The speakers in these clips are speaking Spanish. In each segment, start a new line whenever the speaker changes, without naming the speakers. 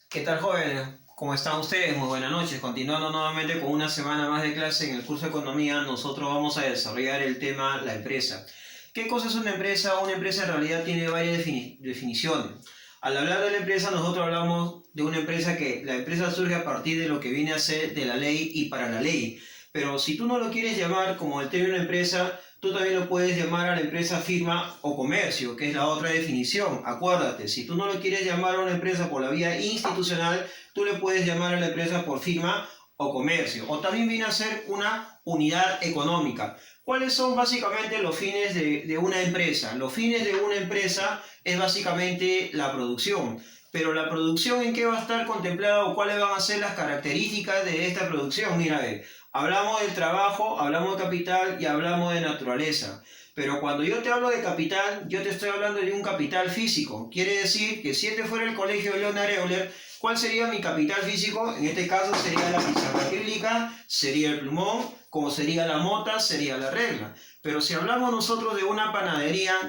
¿Qué tal, jóvenes? ¿Cómo están ustedes? Muy buenas noches. Continuando nuevamente con una semana más de clase en el curso de Economía, nosotros vamos a desarrollar el tema la empresa. ¿Qué cosa es una empresa? Una empresa en realidad tiene varias definiciones. Al hablar de la empresa, nosotros hablamos de una empresa que la empresa surge a partir de lo que viene a ser de la ley y para la ley. Pero si tú no lo quieres llamar como el término empresa, tú también lo puedes llamar a la empresa firma o comercio, que es la otra definición. Acuérdate, si tú no lo quieres llamar a una empresa por la vía institucional, tú le puedes llamar a la empresa por firma o comercio. O también viene a ser una unidad económica. ¿Cuáles son básicamente los fines de una empresa? Los fines de una empresa es básicamente la producción. Pero la producción, ¿en qué va a estar contemplada o cuáles van a ser las características de esta producción? Mira, hablamos del trabajo, hablamos de capital y hablamos de naturaleza. Pero cuando yo te hablo de capital, yo te estoy hablando de un capital físico. Quiere decir que si este fuera el colegio de Leonard Euler, ¿cuál sería mi capital físico? En este caso sería la pizarra acrílica, sería el plumón, como sería la mota, sería la regla. Pero si hablamos nosotros de una panadería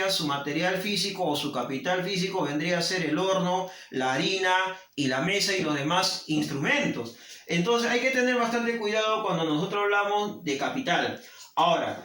su material físico o su capital físico vendría a ser el horno, la harina y la mesa y los demás instrumentos. Entonces hay que tener bastante cuidado cuando nosotros hablamos de capital. Ahora,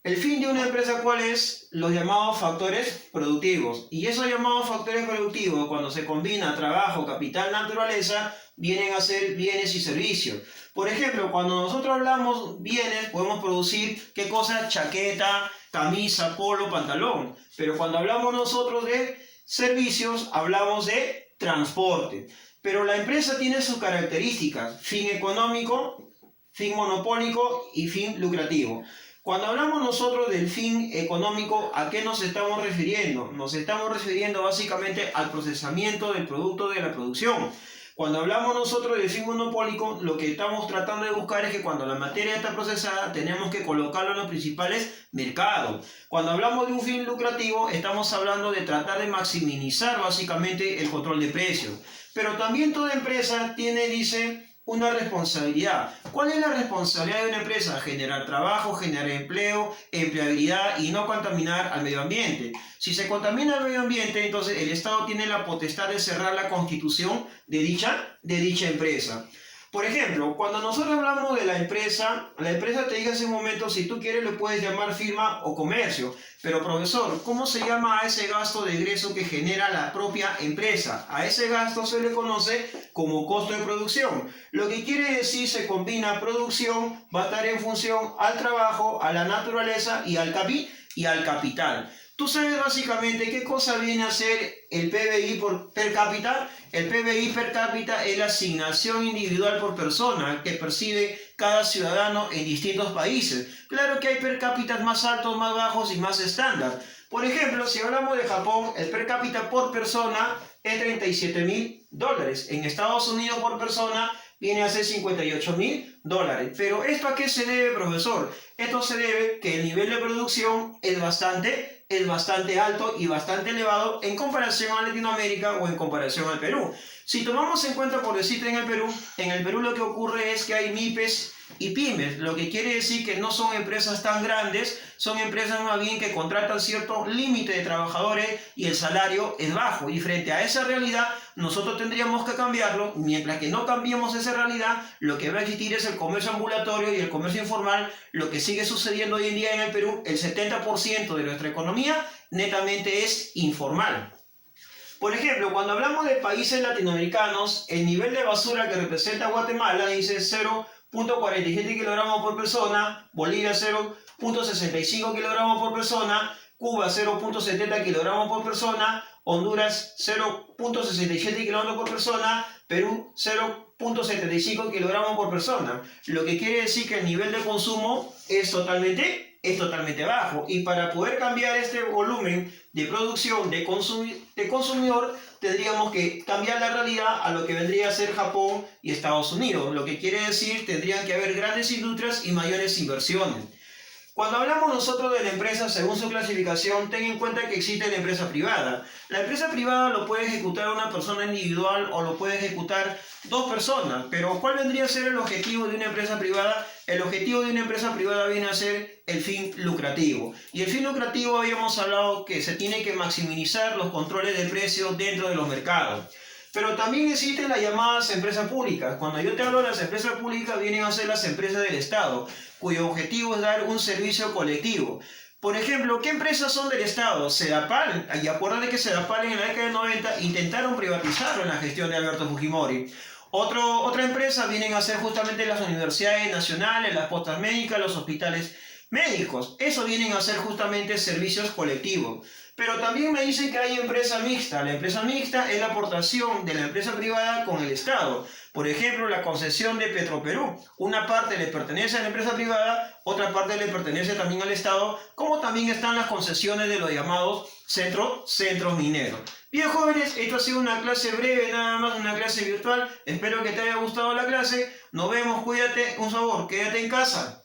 el fin de una empresa, ¿cuál es? Los llamados factores productivos. Y esos llamados factores productivos, cuando se combina trabajo, capital, naturaleza, vienen a ser bienes y servicios. Por ejemplo, cuando nosotros hablamos bienes, podemos producir, ¿qué cosa? Chaqueta, camisa, polo, pantalón. Pero cuando hablamos nosotros de servicios, hablamos de transporte. Pero la empresa tiene sus características: fin económico, fin monopólico y fin lucrativo. Cuando hablamos nosotros del fin económico, ¿a qué nos estamos refiriendo? Nos estamos refiriendo básicamente al procesamiento del producto de la producción. Cuando hablamos nosotros del fin monopólico, lo que estamos tratando de buscar es que cuando la materia está procesada, tenemos que colocarlo en los principales mercados. Cuando hablamos de un fin lucrativo, estamos hablando de tratar de maximizar básicamente el control de precios. Pero también toda empresa tiene, una responsabilidad. ¿Cuál es la responsabilidad de una empresa? Generar trabajo, generar empleo, empleabilidad y no contaminar al medio ambiente. Si se contamina el medio ambiente, entonces el Estado tiene la potestad de cerrar la constitución de dicha empresa. Por ejemplo, cuando nosotros hablamos de la empresa te dice hace un momento, si tú quieres le puedes llamar firma o comercio. Pero profesor, ¿cómo se llama a ese gasto de egreso que genera la propia empresa? A ese gasto se le conoce como costo de producción. Lo que quiere decir se combina producción, va a estar en función al trabajo, a la naturaleza y al capital. ¿Tú sabes básicamente qué cosa viene a ser el PBI per cápita? El PBI per cápita es la asignación individual por persona que percibe cada ciudadano en distintos países. Claro que hay per cápitas más altos, más bajos y más estándar. Por ejemplo, si hablamos de Japón, el per cápita por persona es $37.000. En Estados Unidos por persona viene a ser $58.000. Pero ¿esto a qué se debe, profesor? Esto se debe que el nivel de producción es bastante alto y bastante elevado en comparación a Latinoamérica o en comparación al Perú. Si tomamos en cuenta, por decirte, en el Perú lo que ocurre es que hay MIPES y pymes, lo que quiere decir que no son empresas tan grandes, son empresas más bien que contratan cierto límite de trabajadores y el salario es bajo. Y frente a esa realidad, nosotros tendríamos que cambiarlo. Mientras que no cambiemos esa realidad, lo que va a existir es el comercio ambulatorio y el comercio informal. Lo que sigue sucediendo hoy en día en el Perú, el 70% de nuestra economía netamente es informal. Por ejemplo, cuando hablamos de países latinoamericanos, el nivel de basura que representa Guatemala dice 0.47 kilogramos por persona, Bolivia 0.65 kilogramos por persona, Cuba 0.70 kilogramos por persona, Honduras 0.67 kilogramos por persona, Perú 0.75 kilogramos por persona. Lo que quiere decir que el nivel de consumo es totalmente bajo. Y para poder cambiar este volumen de producción de consumidor, tendríamos que cambiar la realidad a lo que vendría a ser Japón y Estados Unidos. Lo que quiere decir, tendrían que haber grandes industrias y mayores inversiones. Cuando hablamos nosotros de la empresa según su clasificación, ten en cuenta que existe la empresa privada. La empresa privada lo puede ejecutar una persona individual o lo puede ejecutar dos personas. Pero ¿cuál vendría a ser el objetivo de una empresa privada? El objetivo de una empresa privada viene a ser el fin lucrativo. Y el fin lucrativo habíamos hablado que se tiene que maximizar los controles de precios dentro de los mercados. Pero también existen las llamadas empresas públicas. Cuando yo te hablo de las empresas públicas, vienen a ser las empresas del Estado, cuyo objetivo es dar un servicio colectivo. Por ejemplo, ¿qué empresas son del Estado? Sedapal, y acuérdate que Sedapal en la década del 90 intentaron privatizarlo en la gestión de Alberto Fujimori. Otra empresa vienen a ser justamente las universidades nacionales, las postas médicas, los hospitales médicos. Eso vienen a ser justamente servicios colectivos. Pero también me dicen que hay empresa mixta. La empresa mixta es la aportación de la empresa privada con el Estado. Por ejemplo, la concesión de Petroperú. Una parte le pertenece a la empresa privada, otra parte le pertenece también al Estado, como también están las concesiones de los llamados centros mineros. Bien, jóvenes, esto ha sido una clase breve, nada más una clase virtual. Espero que te haya gustado la clase. Nos vemos, cuídate, un favor, quédate en casa.